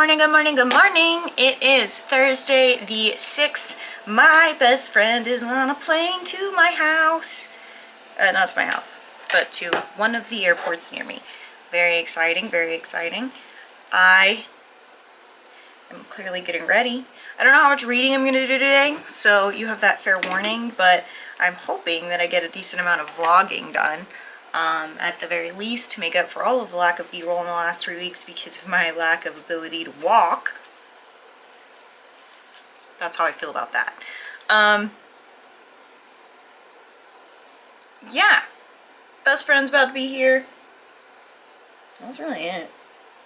morning, good morning, good morning. It is Thursday the 6th. My best friend is on a plane to my house. Not to my house, but to one of the airports near me. Very exciting, very exciting. I am clearly getting ready. I don't know how much reading I'm going to do today, so you have that fair warning, but I'm hoping that I get a decent amount of vlogging done. At the very least, to make up for all of the lack of B-roll in the last 3 weeks because of my lack of ability to walk. That's how I feel about that. Yeah. Best friend's about to be here. That's really it.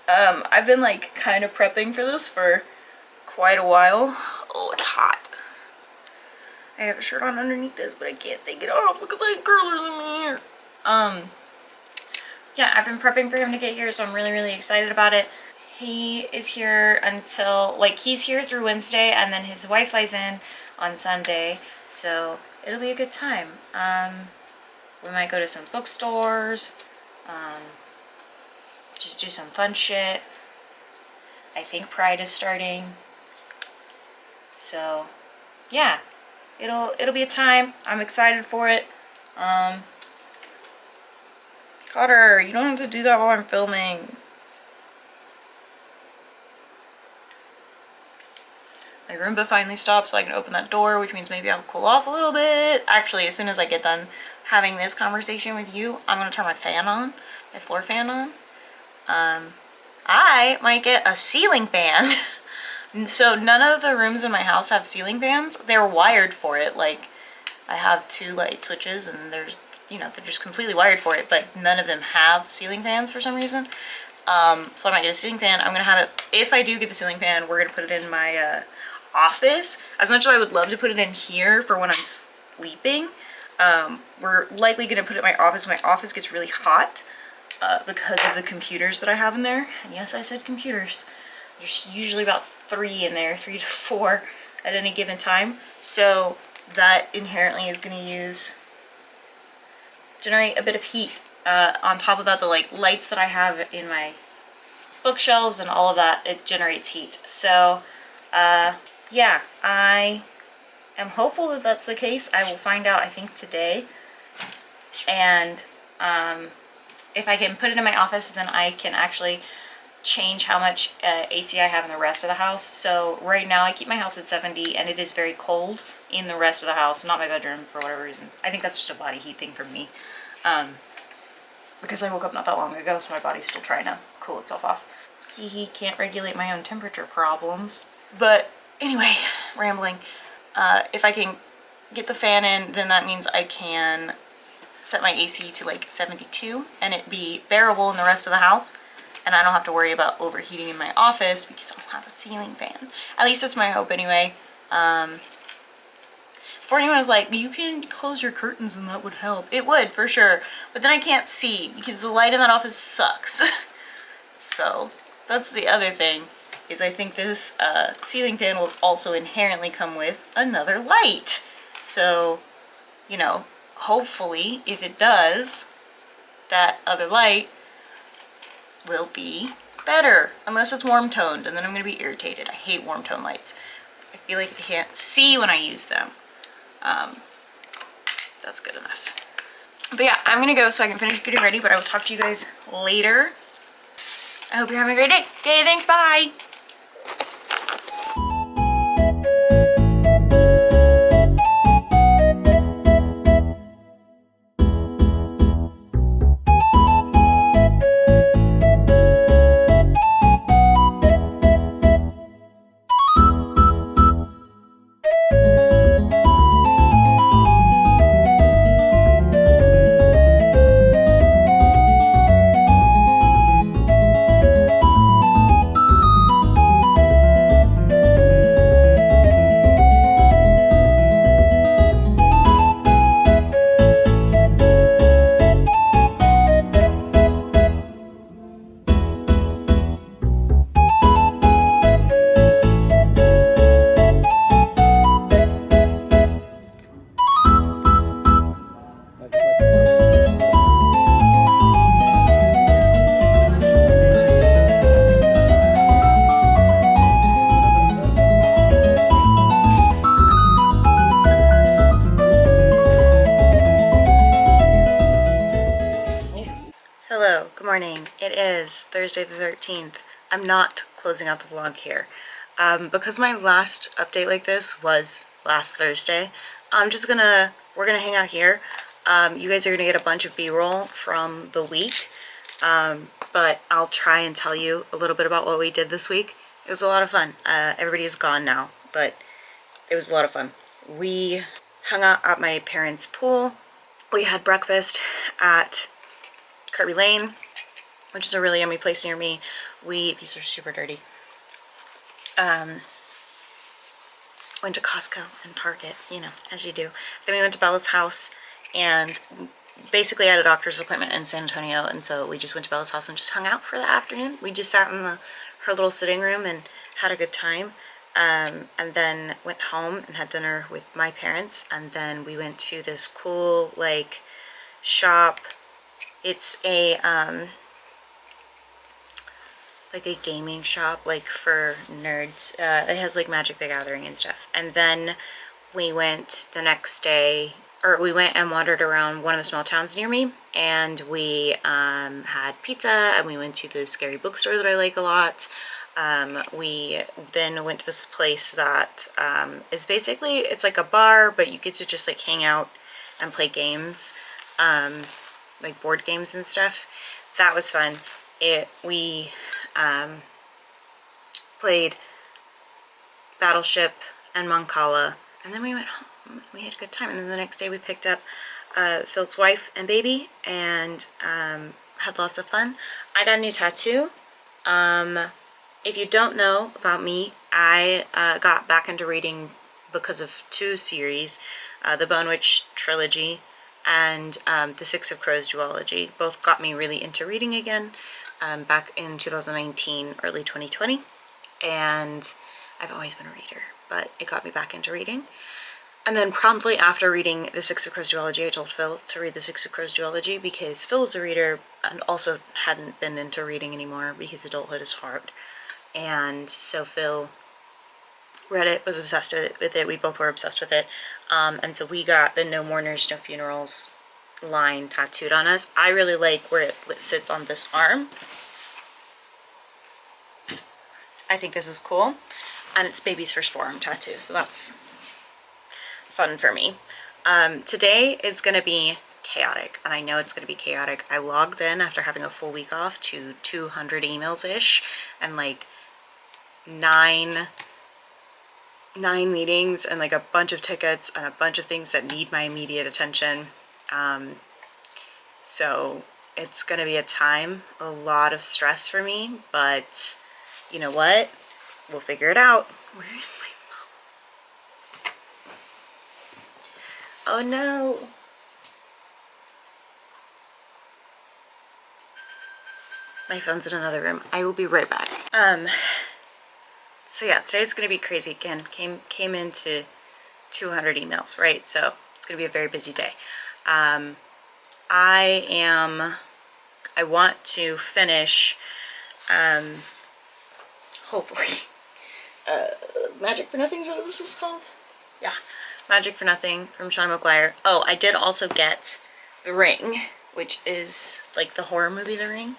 I've been like kind of prepping for this for quite a while. Oh, it's hot. I have a shirt on underneath this, but I can't take it off because I have curlers in my hair. Yeah, I've been prepping for him to get here, so I'm really excited about it. He is here until, like, he's here through Wednesday, and then his wife flies in on Sunday, so it'll be a good time. We might go to some bookstores, just do some fun shit. I think Pride is starting, so yeah, it'll be a time. I'm excited for it. Carter, you don't have to do that while I'm filming. My Roomba finally stopped so I can open that door, which means maybe I'll cool off a little bit. Actually, as soon as I get done having this conversation with you, I'm going to turn my fan on, my floor fan on. I might get a ceiling fan. So none of the rooms in my house have ceiling fans. They're wired for it. Like, I have 2 light switches and there's, you know, they're just completely wired for it, but none of them have ceiling fans for some reason. So I might get a ceiling fan. I'm gonna have it, if I do get the ceiling fan, we're gonna put it in my office. As much as I would love to put it in here for when I'm sleeping, we're likely gonna put it in my office. My office gets really hot because of the computers that I have in there. And yes, I said computers. There's usually about 3 in there, 3 to 4 at any given time. So that inherently is gonna generate a bit of heat. On top of that, the lights that I have in my bookshelves and all of that, it generates heat. So yeah, I am hopeful that that's the case. I will find out, I think, today. And if I can put it in my office, then I can actually change how much AC I have in the rest of the house. So right now I keep my house at 70 and it is very cold in the rest of the house, not my bedroom for whatever reason. I think that's just a body heat thing for me. Because I woke up not that long ago, so my body's still trying to cool itself off. He can't regulate my own temperature problems. But anyway, rambling. If I can get the fan in, then that means I can set my AC to like 72 and it be bearable in the rest of the house. And I don't have to worry about overheating in my office because I don't have a ceiling fan. At least that's my hope anyway. Before anyone was like, you can close your curtains and that would help. It would, for sure. But then I can't see because the light in that office sucks. So that's the other thing, is I think this ceiling fan will also inherently come with another light. So, you know, hopefully, if it does, that other light will be better. Unless it's warm toned, and then I'm going to be irritated. I hate warm tone lights. I feel like I can't see when I use them. That's good enough. But yeah, I'm gonna go so I can finish getting ready, but I will talk to you guys later. I hope you're having a great day. Okay, thanks, bye! is Thursday the 13th. I'm not closing out the vlog here. Because my last update like this was last Thursday, we're gonna hang out here. You guys are gonna get a bunch of b-roll from the week, but I'll try and tell you a little bit about what we did this week. It was a lot of fun. Everybody is gone now, but it was a lot of fun. We hung out at my parents' pool. We had breakfast at Kirby Lane, which is a really yummy place near me. These are super dirty. Went to Costco and Target, you know, as you do. Then we went to Bella's house, and basically I had a doctor's appointment in San Antonio, and so we just went to Bella's house and just hung out for the afternoon. We just sat in her little sitting room and had a good time. And then went home and had dinner with my parents, and then we went to this cool, like, shop. It's a, like a gaming shop, like, for nerds. It has, like, Magic the Gathering and stuff. And then we went the next day, or we went and wandered around one of the small towns near me, and we had pizza, and we went to the scary bookstore that I like a lot. We then went to this place that is basically, it's like a bar, but you get to just like hang out and play games, like board games and stuff. That was fun. We played Battleship and Mancala, and then we went home. We had a good time, and then the next day we picked up Phil's wife and baby, and had lots of fun. I got a new tattoo. If you don't know about me, I got back into reading because of two series, the Bone Witch trilogy and the Six of Crows duology. Both got me really into reading again back in 2019, early 2020, and I've always been a reader, but it got me back into reading. And then promptly after reading the Six of Crows duology, I told Phil to read the Six of Crows duology because Phil was a reader and also hadn't been into reading anymore because adulthood is hard. And so Phil read it, was obsessed with it. We both were obsessed with it. And so we got the No Mourners, No Funerals line tattooed on us. I really like where it sits on this arm. I think this is cool. And it's baby's first forearm tattoo, so that's fun for me. Today is going to be chaotic, and I know it's going to be chaotic. I logged in after having a full week off to 200 emails-ish, and like nine meetings, and like a bunch of tickets, and a bunch of things that need my immediate attention. So it's going to be a lot of stress for me, but you know what? We'll figure it out. Where is my phone? Oh no. My phone's in another room. I will be right back. So yeah, today's gonna be crazy again. Came into 200 emails, right? So it's gonna be a very busy day. I want to finish, hopefully, Magic for Nothing, is that what this was called? Yeah, Magic for Nothing from Sean McGuire. Oh, I did also get The Ring, which is like the horror movie The Ring.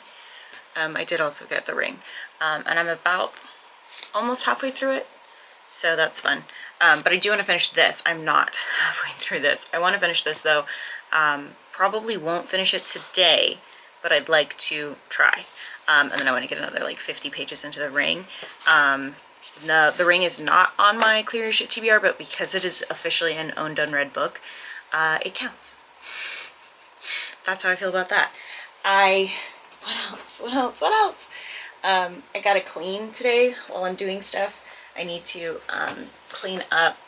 I did also get The Ring, and I'm about almost halfway through it, so that's fun. But I do want to finish this. I'm not halfway through this. I want to finish this though. Probably won't finish it today, but I'd like to try. And then I want to get another like 50 pages into The Ring. No, The Ring is not on my CLEARURSHT TBR, but because it is officially an owned unread book, it counts. That's how I feel about that. What else? I gotta clean today while I'm doing stuff. I need to clean up.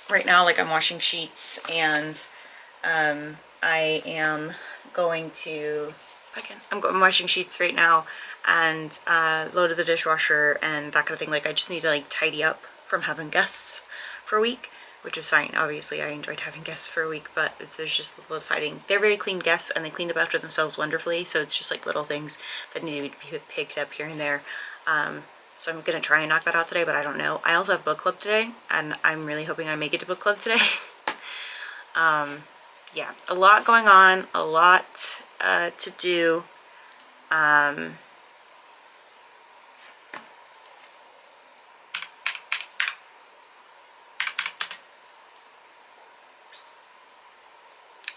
Right now, like, I'm washing sheets, and I am going to, I'm washing sheets right now, and loaded the dishwasher and that kind of thing. Like, I just need to like tidy up from having guests for a week, which is fine. Obviously, I enjoyed having guests for a week, but there's just a little tidying. They're very clean guests, and they cleaned up after themselves wonderfully, so it's just like little things that need to be picked up here and there. So I'm gonna try and knock that out today, but I don't know. I also have book club today, and I'm really hoping I make it to book club today. Yeah, a lot going on, a lot to do.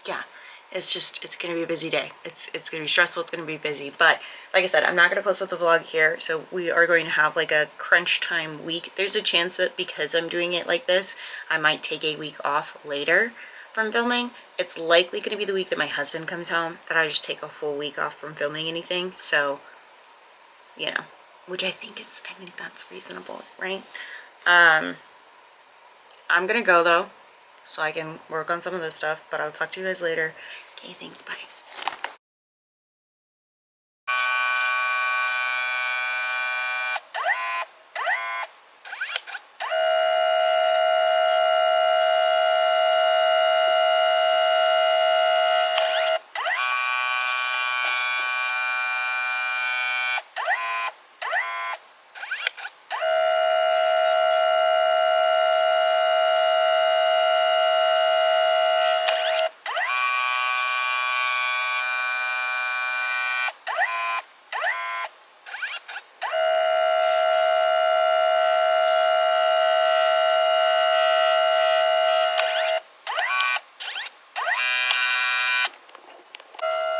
yeah, it's gonna be a busy day. It's gonna be stressful, it's gonna be busy, but like I said, I'm not gonna close with the vlog here, so we are going to have like a crunch time week. There's a chance that because I'm doing it like this, I might take a week off later from filming. It's likely gonna be the week that my husband comes home, that I just take a full week off from filming anything, so, you know, which I think that's reasonable, right? I'm gonna go though, so I can work on some of this stuff, but I'll talk to you guys later. Okay, thanks, bye.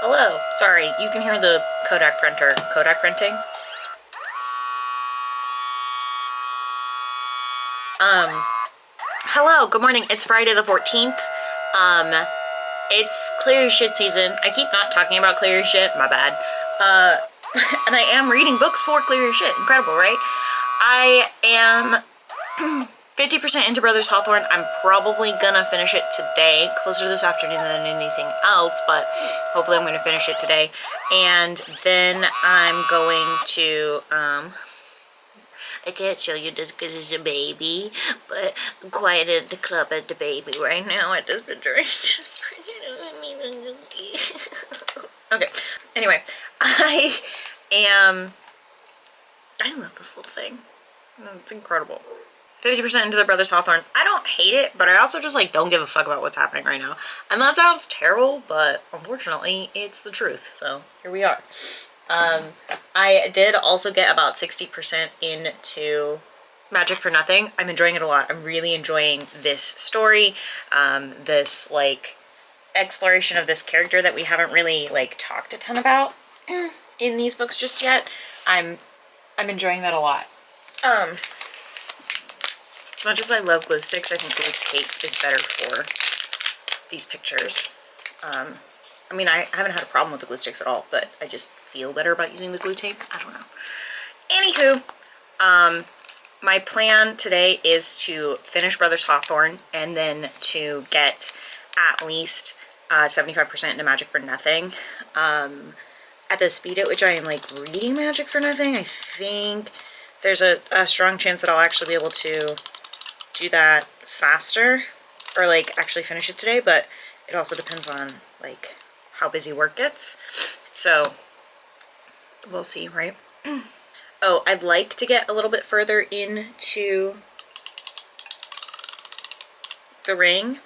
Hello, sorry, you can hear the Kodak printing. Hello, good morning. It's Friday the 14th. It's Clear Your Shit season. I keep not talking about Clear Your Shit, my bad. And I am reading books for Clear Your Shit. Incredible, right? I am 50% into Brothers Hawthorne. I'm probably gonna finish it today, closer this afternoon than anything else, but hopefully I'm gonna finish it today. And then I'm going to, I can't show you this because it's a baby, but I'm quiet at the club at the baby right now at this picture. Okay, anyway, I love this little thing. It's incredible. 50% into the Brothers Hawthorne. I don't hate it, but I also just like don't give a fuck about what's happening right now. And that sounds terrible, but unfortunately it's the truth. So here we are. I did also get about 60% into Magic for Nothing. I'm enjoying it a lot. I'm really enjoying this story, this like exploration of this character that we haven't really like talked a ton about in these books just yet. I'm enjoying that a lot. As much as I love glue sticks, I think glue tape is better for these pictures. I mean, I haven't had a problem with the glue sticks at all, but I just feel better about using the glue tape. I don't know. Anywho, my plan today is to finish Brothers Hawthorne and then to get at least 75% into Magic for Nothing. At the speed at which I am like reading Magic for Nothing, I think there's a strong chance that I'll actually be able to do that faster or like actually finish it today, but it also depends on like how busy work gets. So we'll see, right? Oh, I'd like to get a little bit further into The Ring,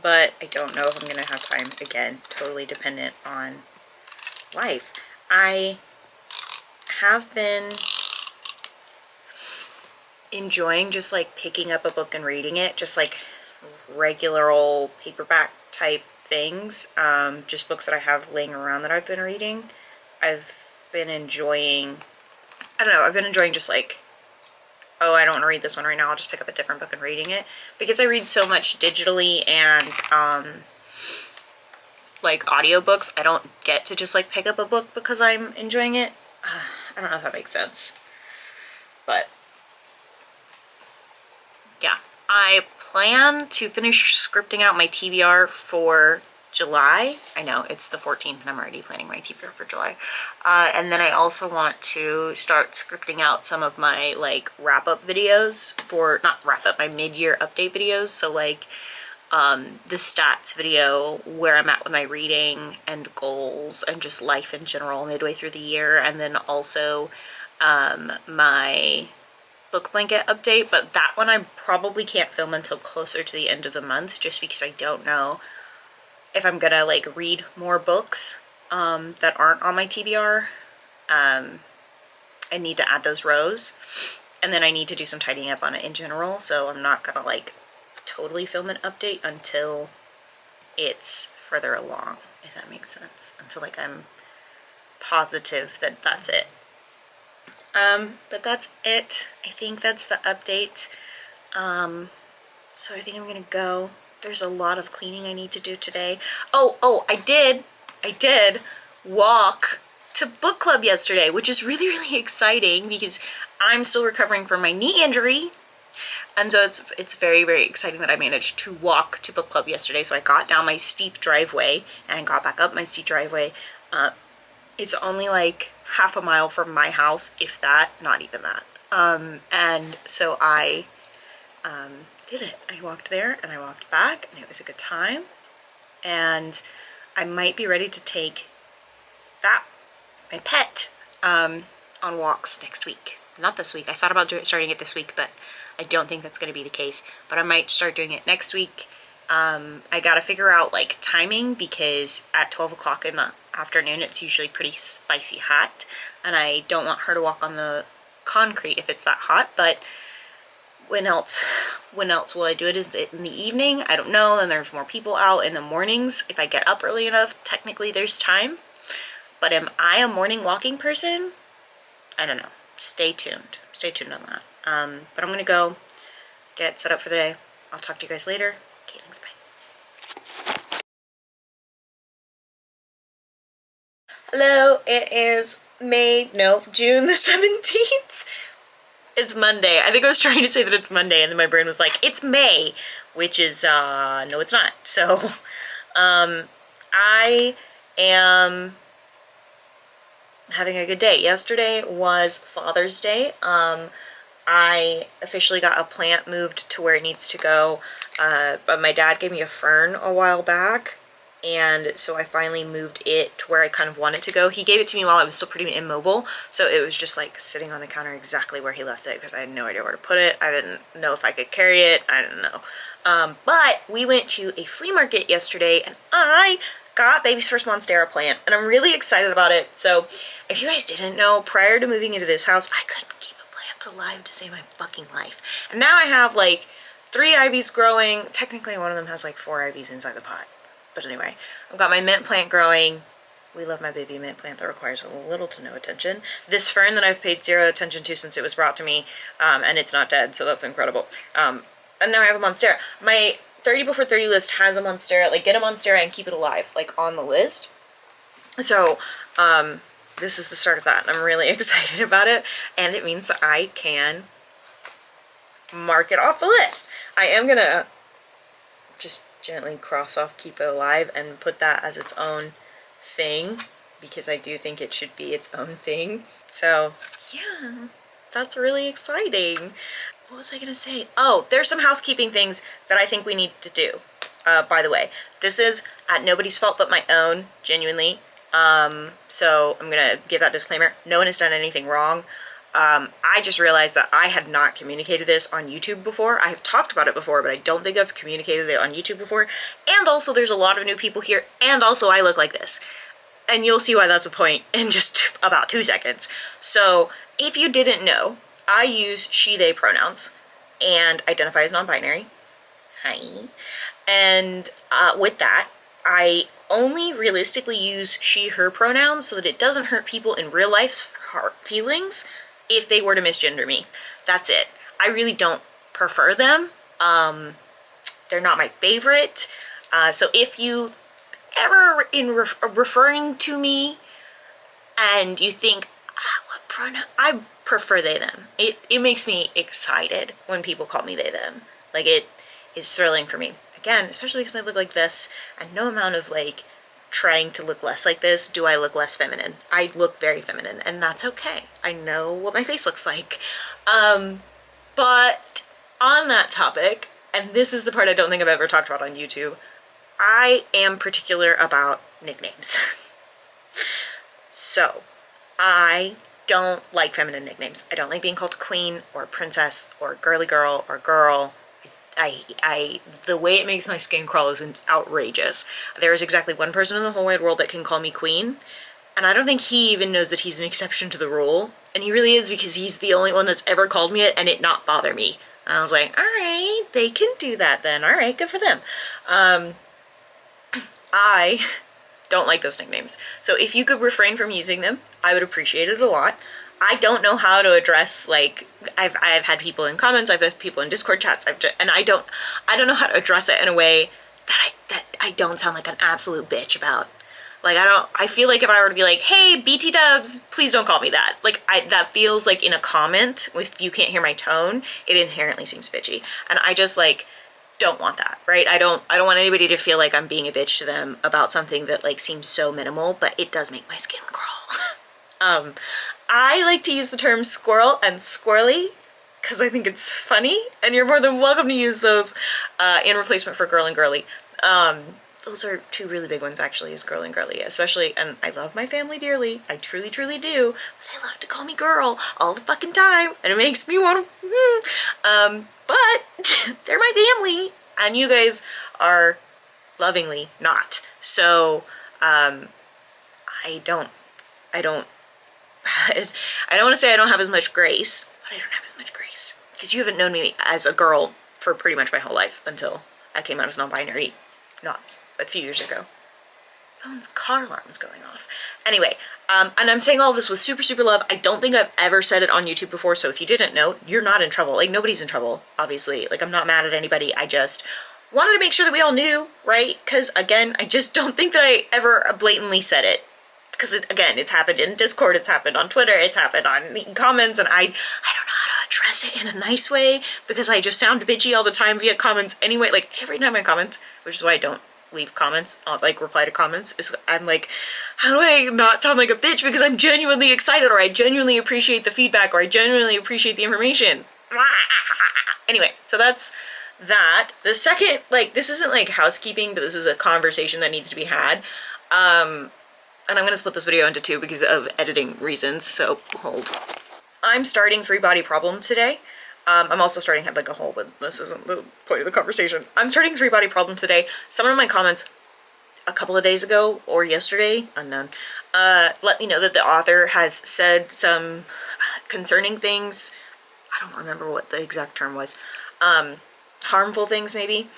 but I don't know if I'm gonna have time. Again, totally dependent on life. I have been enjoying just like picking up a book and reading it, just like regular old paperback type things, just books that I have laying around that I've been reading. I've been enjoying, I don't know, I've been enjoying just like, oh, I don't want to read this one right now, I'll just pick up a different book and reading it, because I read so much digitally and like audiobooks. I don't get to just like pick up a book because I'm enjoying it. I don't know if that makes sense, but yeah. I plan to finish scripting out my TBR for July. I know it's the 14th and I'm already planning my TBR for July. And then I also want to start scripting out some of my like wrap-up videos for, not wrap-up, my mid-year update videos. So like the stats video, where I'm at with my reading and goals and just life in general midway through the year. And then also my book blanket update, but that one I probably can't film until closer to the end of the month, just because I don't know if I'm gonna like read more books that aren't on my TBR. I need to add those rows, and then I need to do some tidying up on it in general, so I'm not gonna like totally film an update until it's further along, if that makes sense, until like I'm positive that that's it. But that's it. I think that's the update. So I think I'm gonna go. There's a lot of cleaning I need to do today. Oh, I did walk to book club yesterday, which is really, really exciting because I'm still recovering from my knee injury. And so it's very, very exciting that I managed to walk to book club yesterday. So I got down my steep driveway and got back up my steep driveway. It's only like half a mile from my house, if that, not even that. And so I did it. I walked there and I walked back, and it was a good time. And I might be ready to take my pet, on walks next week. Not this week. I thought about starting it this week, but I don't think that's going to be the case. But I might start doing it next week. I gotta figure out like timing, because at 12 o'clock in the afternoon it's usually pretty spicy hot, and I don't want her to walk on the concrete if it's that hot. But when else will I do it? Is it in the evening? I don't know. And there's more people out in the mornings. If I get up early enough, technically there's time. But am I a morning walking person? I don't know. Stay tuned. Stay tuned on that. But I'm gonna go get set up for the day. I'll talk to you guys later. Okay, thanks, bye. Hello, it is June the 17th. It's Monday. I think I was trying to say that it's Monday, and then my brain was like, it's May, which is, no, it's not. So, I am having a good day. Yesterday was Father's Day. I officially got a plant moved to where it needs to go, but my dad gave me a fern a while back, and so I finally moved it to where I kind of want it to go. He gave it to me while I was still pretty immobile, so it was just like sitting on the counter exactly where he left it, because I had no idea where to put it. I didn't know if I could carry it. I didn't know. But we went to a flea market yesterday, and I got baby's first Monstera plant, and I'm really excited about it. So if you guys didn't know, prior to moving into this house, I couldn't keep a plant alive to save my fucking life. And now I have like 3 ivies growing. Technically one of them has like 4 ivies inside the pot. But anyway, I've got my mint plant growing. We love my baby mint plant that requires a little to no attention. This fern that I've paid 0 attention to since it was brought to me, and it's not dead, so that's incredible. And now I have a Monstera. My 30 before 30 list has a Monstera, like get a Monstera and keep it alive, like on the list. So, this is the start of that, and I'm really excited about it, and it means that I can mark it off the list. I am gonna just gently cross off keep it alive and put that as its own thing, because I do think it should be its own thing. So yeah, that's really exciting. What was I gonna say? Oh, there's some housekeeping things that I think we need to do. By the way, this is at nobody's fault but my own, genuinely. So I'm gonna give that disclaimer. No one has done anything wrong. I just realized that I had not communicated this on YouTube before. I have talked about it before, but I don't think I've communicated it on YouTube before. And also there's a lot of new people here, and also I look like this. And you'll see why that's a point in just about 2 seconds. So if you didn't know, I use she, they pronouns and identify as non-binary. Hi. And with that, I only realistically use she, her pronouns so that it doesn't hurt people in real life's feelings if they were to misgender me. That's it. I really don't prefer them. They're not my favorite. So if you ever in referring to me and you think, what pronoun? I prefer they, them. It makes me excited when people call me they, them. Like, it is thrilling for me. Again, especially because I look like this, and no amount of like trying to look less like this do I look less feminine. I look very feminine, and that's okay. I know what my face looks like. But on that topic, and this is the part I don't think I've ever talked about on YouTube, I am particular about nicknames. So, I don't like feminine nicknames. I don't like being called queen or princess or girly girl or girl. The way it makes my skin crawl is outrageous. There is exactly one person in the whole wide world that can call me queen, and I don't think he even knows that he's an exception to the rule. And he really is, because he's the only one that's ever called me it and it not bother me. And I was like, all right, they can do that then. All right, good for them. I don't like those nicknames. So if you could refrain from using them, I would appreciate it a lot. I don't know how to address, like, I've had people in comments, I've had people in Discord chats, and I don't know how to address it in a way that I don't sound like an absolute bitch about. Like, I feel like if I were to be like, hey, BT dubs, please don't call me that. Like, that feels like in a comment, if you can't hear my tone, it inherently seems bitchy. And I just, like, don't want that, right? I don't want anybody to feel like I'm being a bitch to them about something that, like, seems so minimal, but it does make my skin crawl. I like to use the term squirrel and squirrely because I think it's funny, and you're more than welcome to use those in replacement for girl and girly. Those are two really big ones, actually, is girl and girly, especially, and I love my family dearly. I truly, truly do, but they love to call me girl all the fucking time, and it makes me want to, but they're my family, and you guys are lovingly not. So, I don't want to say I don't have as much grace, but I don't have as much grace. Because you haven't known me as a girl for pretty much my whole life until I came out as non-binary, not a few years ago. Someone's car alarm is going off. Anyway, and I'm saying all this with super, super love. I don't think I've ever said it on YouTube before, so if you didn't know, you're not in trouble. Like, nobody's in trouble, obviously. Like, I'm not mad at anybody. I just wanted to make sure that we all knew, right? Because, again, I just don't think that I ever blatantly said it. Because, again, it's happened in Discord, it's happened on Twitter, it's happened on comments, and I don't know how to address it in a nice way because I just sound bitchy all the time via comments anyway. Like, every time I comment, which is why I don't leave comments, like reply to comments, is I'm like, how do I not sound like a bitch because I'm genuinely excited, or I genuinely appreciate the feedback, or I genuinely appreciate the information. Anyway, so that's that. The second, like, this isn't like housekeeping, but this is a conversation that needs to be had. And I'm going to split this video into two because of editing reasons, so hold. I'm starting Three Body Problem today. I'm also starting like a whole, but this isn't the point of the conversation. I'm starting Three Body Problem today. Someone in my comments a couple of days ago, or yesterday, unknown, let me know that the author has said some concerning things. I don't remember what the exact term was. Harmful things, maybe.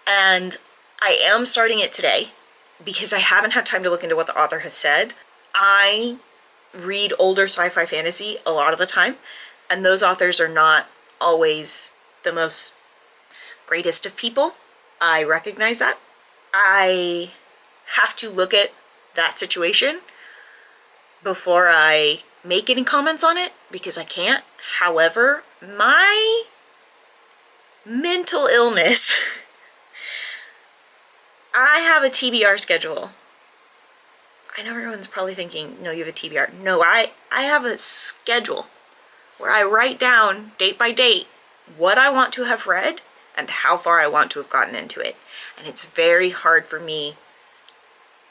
And I am starting it today because I haven't had time to look into what the author has said. I read older sci-fi fantasy a lot of the time, and those authors are not always the most greatest of people. I recognize that. I have to look at that situation before I make any comments on it because I can't. However, my mental illness, I have a TBR schedule. I know everyone's probably thinking, no, you have a TBR. No, I have a schedule where I write down date by date what I want to have read and how far I want to have gotten into it. And it's very hard for me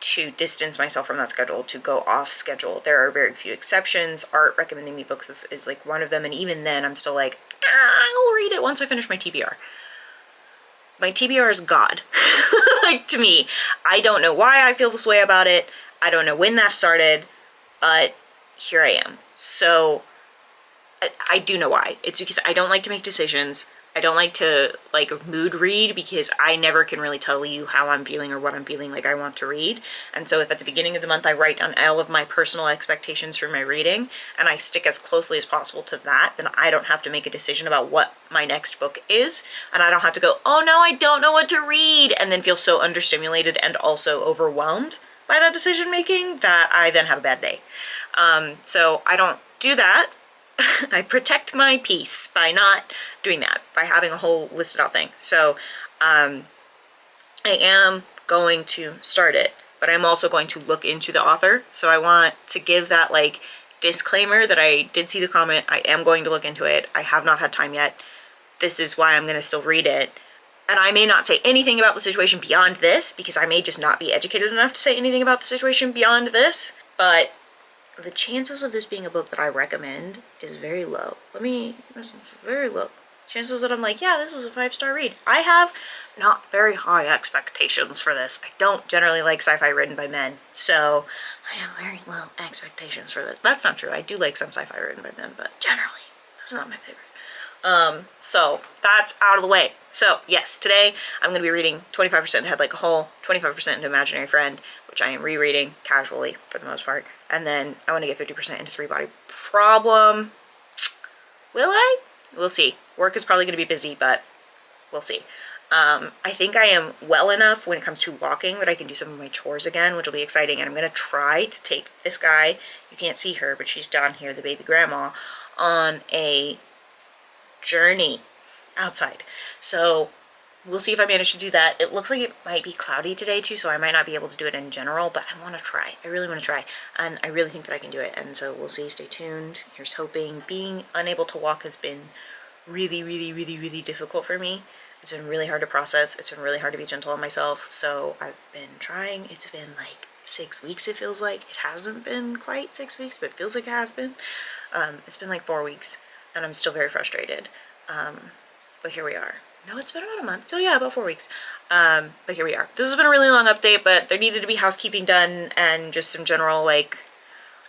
to distance myself from that schedule, to go off schedule. There are very few exceptions. Art recommending me books is like one of them, and even then I'm still like, I'll read it once I finish my TBR. My TBR is God. Like, to me, I don't know why I feel this way about it. I don't know when that started, but here I am. So I do know why. It's because I don't like to make decisions. I don't like to, like, mood read because I never can really tell you how I'm feeling or what I'm feeling like I want to read. And so if at the beginning of the month I write down all of my personal expectations for my reading and I stick as closely as possible to that, then I don't have to make a decision about what my next book is. And I don't have to go, oh no, I don't know what to read, and then feel so understimulated and also overwhelmed by that decision making that I then have a bad day. So I don't do that. I protect my peace by not doing that, by having a whole listed out thing. So I am going to start it, but I'm also going to look into the author. So I want to give that, like, disclaimer that I did see the comment. I am going to look into it. I have not had time yet. This is why I'm going to still read it. And I may not say anything about the situation beyond this because I may just not be educated enough to say anything about the situation beyond this, but the chances of this being a book that I recommend is very low. It's very low. Chances that I'm like, yeah, this was a 5-star read. I have not very high expectations for this. I don't generally like sci-fi written by men, so I have very low expectations for this. That's not true. I do like some sci-fi written by men, but generally, that's not my favorite. So that's out of the way. So yes, today I'm going to be reading 25% Head Like a Hole, 25% into Imaginary Friend, which I am rereading casually for the most part. And then I want to get 50% into Three Body Problem. Will I? We'll see. Work is probably going to be busy, but we'll see. I think I am well enough when it comes to walking that I can do some of my chores again, which will be exciting. And I'm going to try to take this guy, you can't see her, but she's down here, the baby grandma, on a journey outside. So we'll see if I manage to do that. It looks like it might be cloudy today too, so I might not be able to do it in general, but I want to try. I really want to try, and I really think that I can do it. And so we'll see. Stay tuned. Here's hoping. Being unable to walk has been really, really, really, really difficult for me. It's been really hard to process. It's been really hard to be gentle on myself. So I've been trying. It's been like 6 weeks, it feels like. It hasn't been quite 6 weeks, but it feels like it has been. It's been like 4 weeks, and I'm still very frustrated. But here we are. No, it's been about a month. So yeah, about 4 weeks. But here we are. This has been a really long update, but there needed to be housekeeping done and just some general like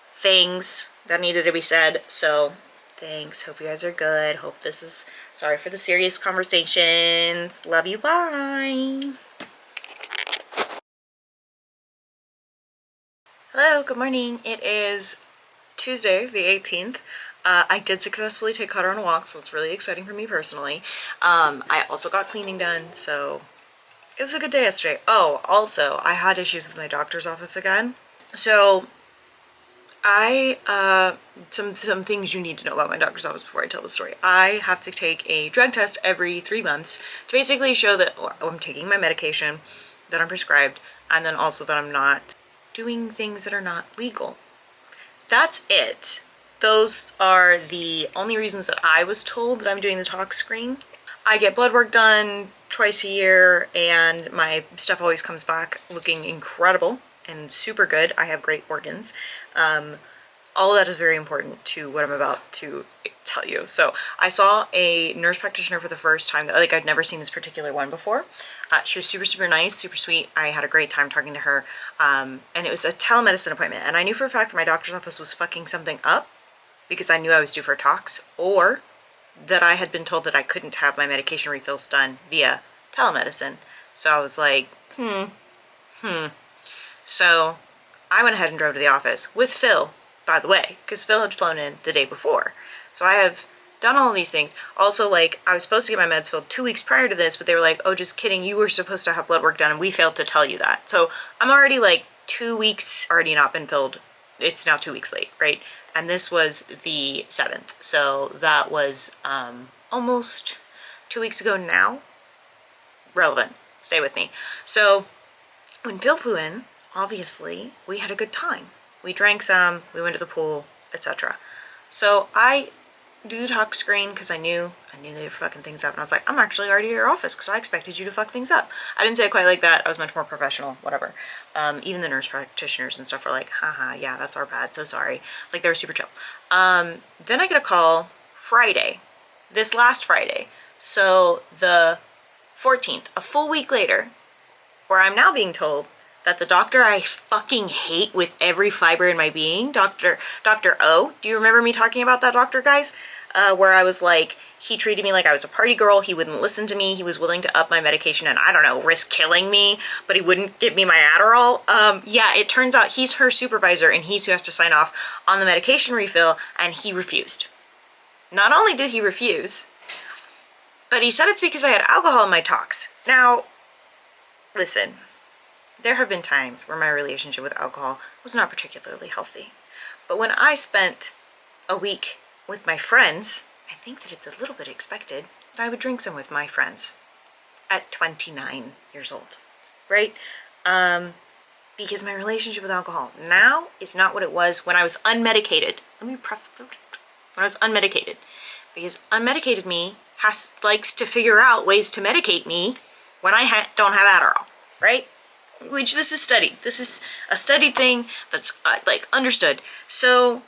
things that needed to be said. So thanks. Hope you guys are good. Hope this is, sorry for the serious conversations. Love you. Bye. Hello, good morning. It is Tuesday, the 18th. I did successfully take Cutter on a walk, so it's really exciting for me personally. I also got cleaning done, so it was a good day yesterday. Oh, also, I had issues with my doctor's office again. So some things you need to know about my doctor's office before I tell the story. I have to take a drug test every 3 months to basically show that I'm taking my medication, that I'm prescribed, and then also that I'm not doing things that are not legal. That's it. Those are the only reasons that I was told that I'm doing the tox screen. I get blood work done twice a year, and my stuff always comes back looking incredible and super good. I have great organs. All of that is very important to what I'm about to tell you. So I saw a nurse practitioner for the first time. Like, I'd never seen this particular one before. She was super, super nice, super sweet. I had a great time talking to her. And it was a telemedicine appointment. And I knew for a fact that my doctor's office was fucking something up because I knew I was due for a tox, or that I had been told that I couldn't have my medication refills done via telemedicine. So I was like, So I went ahead and drove to the office with Phil, by the way, because Phil had flown in the day before. So I have done all of these things. Also, like, I was supposed to get my meds filled 2 weeks prior to this, but they were like, oh, just kidding, you were supposed to have blood work done, and we failed to tell you that. So I'm already like 2 weeks already not been filled. It's now 2 weeks late, right? And this was the 7th. So that was almost 2 weeks ago now. Relevant. Stay with me. So when Phil flew in, obviously, we had a good time. We drank some, we went to the pool, etc. So I do the tox screen because I knew they were fucking things up, and I was like, I'm actually already at your office because I expected you to fuck things up. I didn't say it quite like that. I was much more professional, whatever. Even the nurse practitioners and stuff were like, haha, yeah, that's our bad, so sorry. Like, they were super chill. Then I get a call Friday, this last Friday. So the 14th, a full week later, where I'm now being told that the doctor I fucking hate with every fiber in my being, Dr. O, do you remember me talking about that doctor, guys? Where I was like, he treated me like I was a party girl, he wouldn't listen to me, he was willing to up my medication and, I don't know, risk killing me, but he wouldn't give me my Adderall. Yeah, it turns out he's her supervisor, and he's who has to sign off on the medication refill, and he refused. Not only did he refuse, but he said it's because I had alcohol in my tox. Now, listen. There have been times where my relationship with alcohol was not particularly healthy. But when I spent a week with my friends, I think that it's a little bit expected that I would drink some with my friends at 29 years old, right? Because my relationship with alcohol now is not what it was when I was unmedicated. When I was unmedicated. Because unmedicated me likes to figure out ways to medicate me when I don't have Adderall, right? Which this is studied. This is a studied thing that's like understood. So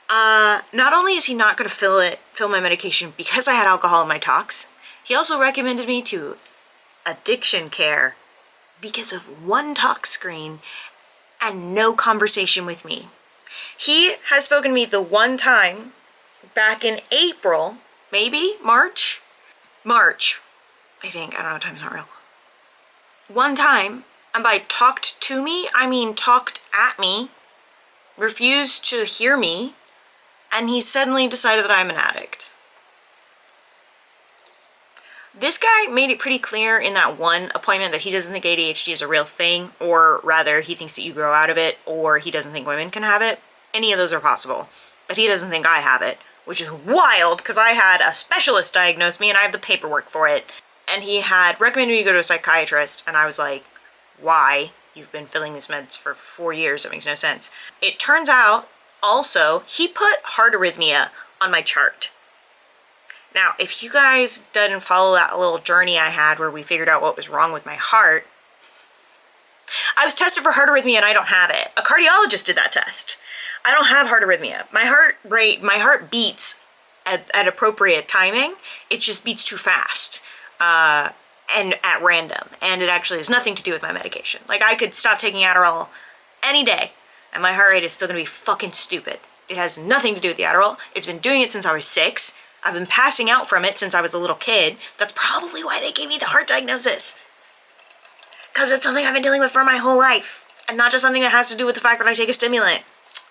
not only is he not going to fill my medication because I had alcohol in my tox, he also recommended me to addiction care because of one tox screen and no conversation with me. He has spoken to me the one time back in April maybe March, I think. I don't know, time's not real. One time, and by talked to me, I mean talked at me, refused to hear me, and he suddenly decided that I'm an addict. This guy made it pretty clear in that one appointment that he doesn't think ADHD is a real thing, or rather he thinks that you grow out of it, or he doesn't think women can have it. Any of those are possible. But he doesn't think I have it, which is wild because I had a specialist diagnose me and I have the paperwork for it. And he had recommended me to go to a psychiatrist, and I was like, why? You've been filling these meds for 4 years. It makes no sense. It turns out, also, he put heart arrhythmia on my chart. Now, if you guys didn't follow that little journey I had where we figured out what was wrong with my heart, I was tested for heart arrhythmia and I don't have it. A cardiologist did that test. I don't have heart arrhythmia. My heart beats at appropriate timing. It just beats too fast. And at random. And it actually has nothing to do with my medication. Like, I could stop taking Adderall any day and my heart rate is still gonna be fucking stupid. It has nothing to do with the Adderall. It's been doing it since I was 6. I've been passing out from it since I was a little kid. That's probably why they gave me the heart diagnosis. Because it's something I've been dealing with for my whole life. And not just something that has to do with the fact that I take a stimulant.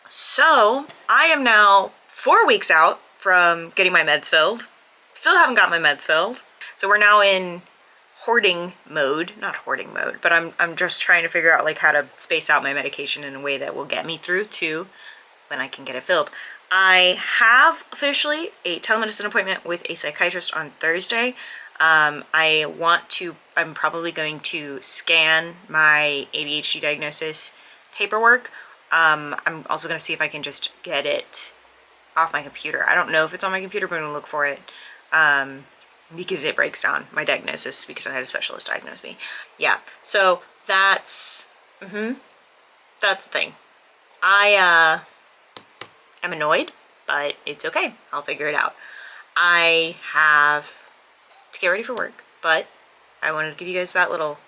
So, I am now 4 weeks out from getting my meds filled. Still haven't got my meds filled. So we're now in hoarding mode. Not hoarding mode, but I'm just trying to figure out like how to space out my medication in a way that will get me through to when I can get it filled. I have officially a telemedicine appointment with a psychiatrist on Thursday. I'm probably going to scan my ADHD diagnosis paperwork. I'm also going to see if I can just get it off my computer. I don't know if it's on my computer, but I'm going to look for it because it breaks down my diagnosis because I had a specialist diagnose me. Yeah, so that's the thing. I am annoyed, but it's okay. I'll figure it out. I have to get ready for work, but I wanted to give you guys that little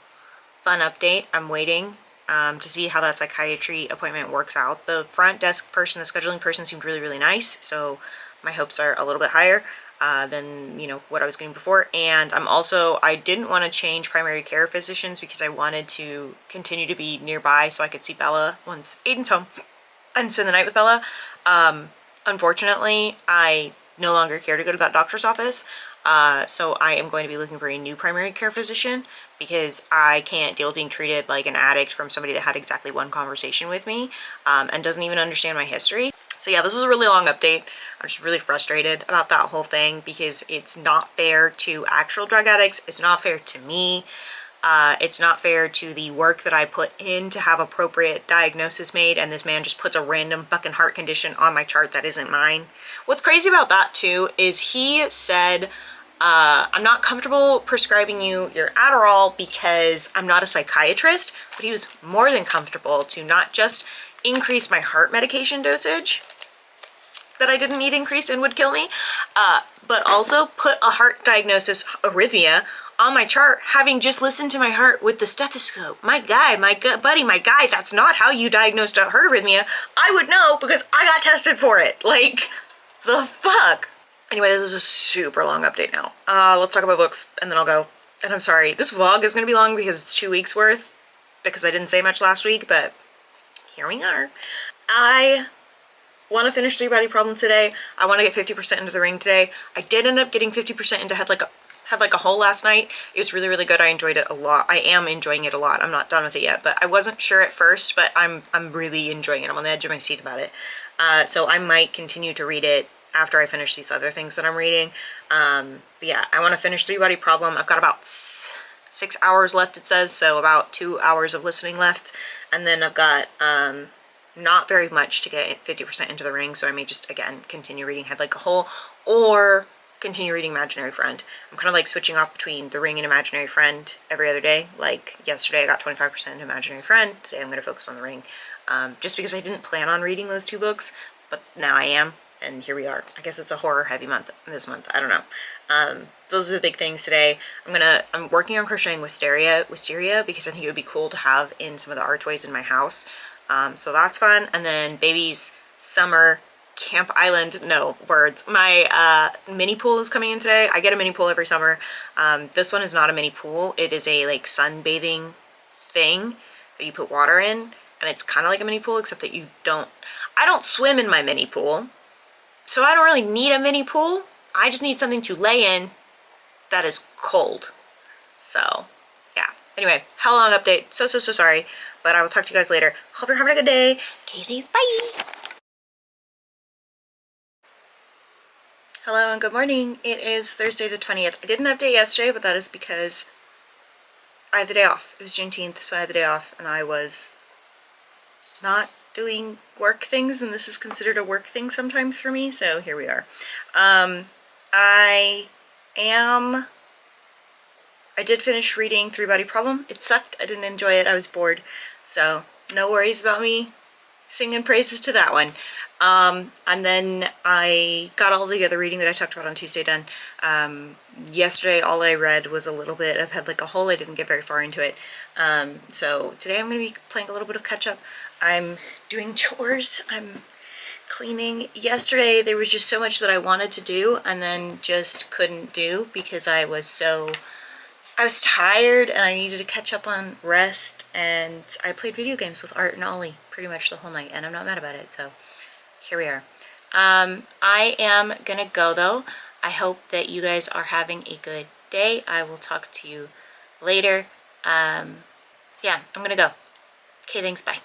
fun update. I'm waiting to see how that psychiatry appointment works out. The front desk person, the scheduling person, seemed really, really nice, so my hopes are a little bit higher than, you know, what I was getting before. And I didn't want to change primary care physicians because I wanted to continue to be nearby so I could see Bella once Aiden's home and spend the night with Bella. Unfortunately, I no longer care to go to that doctor's office, so I am going to be looking for a new primary care physician because I can't deal with being treated like an addict from somebody that had exactly one conversation with me and doesn't even understand my history. So yeah, this is a really long update. I'm just really frustrated about that whole thing because it's not fair to actual drug addicts. It's not fair to me. It's not fair to the work that I put in to have appropriate diagnosis made, and this man just puts a random fucking heart condition on my chart that isn't mine. What's crazy about that too is he said, I'm not comfortable prescribing you your Adderall because I'm not a psychiatrist, but he was more than comfortable to not just increase my heart medication dosage that I didn't need increased and would kill me, but also put a heart diagnosis, arrhythmia, on my chart, having just listened to my heart with the stethoscope. My guy, that's not how you diagnosed a heart arrhythmia. I would know because I got tested for it. Like, the fuck? Anyway, this is a super long update now. Let's talk about books and then I'll go. And I'm sorry, this vlog is gonna be long because it's 2 weeks worth because I didn't say much last week, but here we are. I want to finish Three Body Problem today. I want to get 50% into the ring today. I did end up getting 50% into Had Like a Hole last night. It was really, really good. I enjoyed it a lot. I am enjoying it a lot. I'm not done with it yet, but I wasn't sure at first, but I'm really enjoying it. I'm on the edge of my seat about it. So I might continue to read it after I finish these other things that I'm reading. But yeah, I want to finish Three Body Problem. I've got about 6 hours left, it says, so about 2 hours of listening left. And then I've got not very much to get 50% into the ring, so I may just, again, continue reading Head Like a Hole, or continue reading Imaginary Friend. I'm kind of like switching off between The Ring and Imaginary Friend every other day. Like yesterday I got 25% into Imaginary Friend. Today I'm going to focus on The Ring. Just because I didn't plan on reading those 2 books, but now I am, and here we are. I guess it's a horror heavy month this month. I don't know. Those are the big things today. I'm working on crocheting wisteria because I think it would be cool to have in some of the archways in my house. So that's fun. And then baby's summer Camp Island, no words. My mini pool is coming in today. I get a mini pool every summer. This one is not a mini pool. It is a like sunbathing thing that you put water in, and it's kind of like a mini pool except that I don't swim in my mini pool, so I don't really need a mini pool. I just need something to lay in that is cold. So yeah, anyway, how long update, so sorry, but I will talk to you guys later. Hope you're having a good day. Okay, thanks, bye. Hello and good morning. It is Thursday the 20th. I didn't update yesterday, but that is because I had the day off. It was Juneteenth, so I had the day off, and I was not doing work things, and this is considered a work thing sometimes for me, so here we are. I did finish reading Three Body Problem. It sucked. I didn't enjoy it. I was bored, so no worries about me singing praises to that one. And then I got all the other reading that I talked about on Tuesday done. Yesterday all I read was a little bit of Head Like a Hole. I didn't get very far into it. So today I'm going to be playing a little bit of catch up. I'm doing chores. I'm cleaning. Yesterday there was just so much that I wanted to do and then just couldn't do because I was tired and I needed to catch up on rest, and I played video games with Art and Ollie pretty much the whole night, and I'm not mad about it, so here we are. I am gonna go though. I hope that you guys are having a good day. I will talk to you later. Yeah, I'm gonna go. Okay, thanks, bye.